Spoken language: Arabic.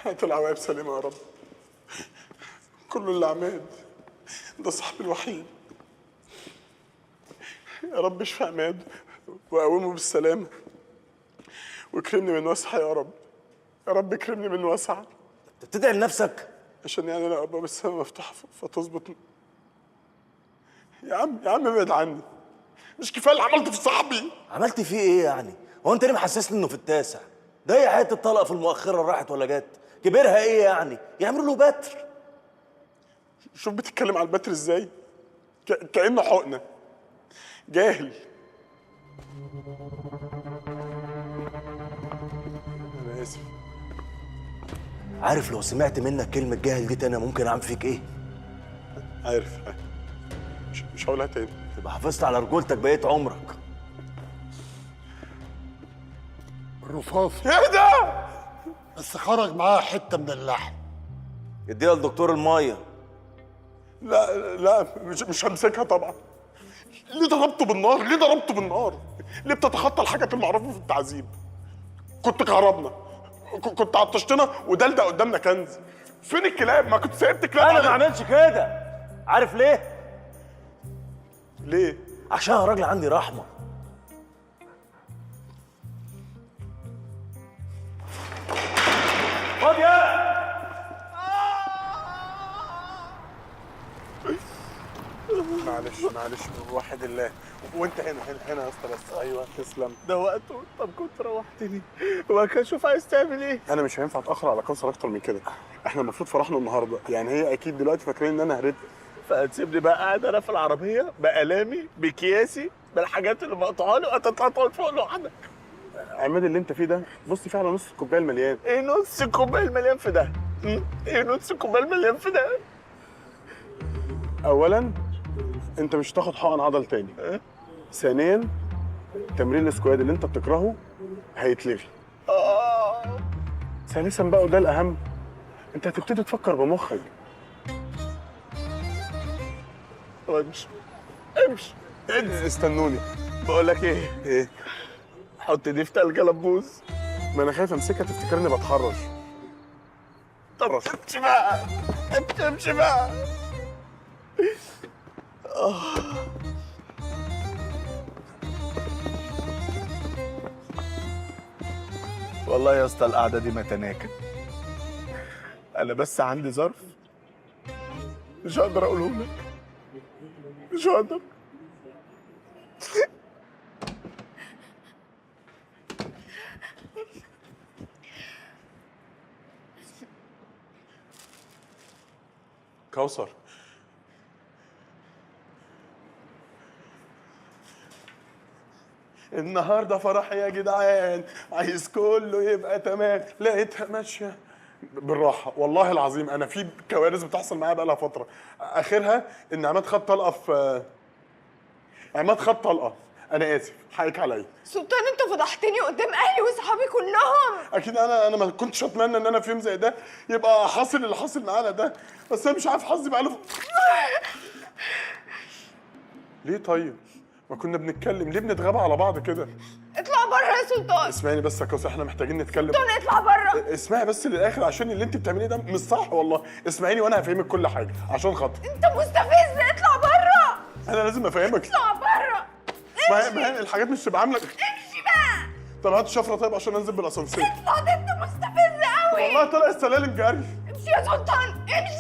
هات العواقب سليمه يا رب. كله اللي عماد ده صاحبي الوحيد. يا رب اشفي عماد وقومه بالسلامه واكرمني من وسعه يا رب. يا رب اكرمني من وسعه. انت بتدعي لنفسك؟ عشان يعني انا ابواب السماء مفتوحه فتظبط. يا عم ابعد عني. مش كفايه اللي عملته في صاحبي؟ عملت فيه ايه يعني؟ هو انت ليه محسسني انه في التاسع؟ ده هي حته الطلقه في المؤخره راحت ولا جت؟ كبرها ايه يعني؟ يعملوا له بتر. شوف بتتكلم على البتر ازاي؟ كأنه حقنه. جاهل. انا اسف. عارف لو سمعت منك كلمه جاهل دي تاني ممكن اعمل فيك ايه؟ عارف. مش هقولها تاني. تبقى حافظت على رجولتك بقيت عمرك. الرفاف ايه ده؟ بس خرج معاه حته من اللحم. اديها لدكتور الميه. لا مش همسكها طبعا. ليه ضربته بالنار؟ ليه ضربته بالنار؟ ليه بتتخطى الحاجات المعروفه في التعذيب؟ كنت كهربنا، كنت عطشتنا ودلدق قدامنا كنز. فين الكلاب؟ ما كنت سايبت كلاب. انا ما اعملش كده. عارف ليه؟ ليه؟ عشان انا راجل عندي رحمه. فاضيه. معلش وحد الله. وانت هنا يا اسطى بس. ايوه تسلم. ده وقته. طب كنت روحتني وما كان شوف عايز تعمل ايه. انا مش هينفع اتاخر على كوثر اكتر من كده. احنا المفروض فرحنا النهارده، يعني هي اكيد دلوقتي فاكرين ان انا هربت. فهتسيبني بقى قاعد انا في العربيه بألامي بكياسي بالحاجات اللي مقطوعه لي وهتطلع تقعد فوق لوحدك. عماد اللي انت فيه ده بص فيه على نص الكوبايه المليان. ايه نص الكوبايه المليان في ده؟ ايه نص الكوبايه المليان في ده؟ اولا انت مش هتاخد حقن عضل تاني. ثانيا تمرين السكواد اللي انت بتكرهه هيتلغي. ثالثا بقى وده الاهم، انت هتبتدي تفكر بمخك. امشي. استنوني. بقول لك ايه؟ ايه؟ حط دي في تلج لبوز. ما انا خايف امسكها تفتكرني بتحرش. طب امشي بقى. امشي بقى. والله يا اسطى القعده دي متناكه. انا بس عندي ظرف مش هقدر اقوله لك. مش هقدر. كوثر النهارده فرح يا جدعان، عايز كله يبقى تمام. لقيتها ماشيه بالراحه. والله العظيم انا في كوارث بتحصل معايا بقالها فتره. اخرها ان عماد خد طلقه في انا اسف حقك عليا. سلطان انت فضحتني قدام اهلي واصحابي كلهم. اكيد انا ما كنتش اتمنى ان انا في يوم زي ده يبقى حاصل اللي حاصل معانا ده، بس انا مش عارف حظي بقاله. ليه طيب؟ ما كنا بنتكلم، ليه بنتغابى على بعض كده؟ اطلع بره يا سلطان. اسمعيني بس يا كوثر، احنا محتاجين نتكلم. سلطان اطلع بره. اسمعي بس للاخر عشان اللي انت بتعمليه ده مش صح والله. اسمعيني وانا هفهمك كل حاجه عشان خاطري. انت مستفز. اطلع بره. انا لازم افهمك. اطلع بره. ما هي الحاجات مش تبقى عامله. امشي بقى. طب هات شفره طيب عشان انزل بالاسانسير. اطلع. ده انت مستفز قوي. والله طلع السلالم جري. امشي يا سلطان امشي.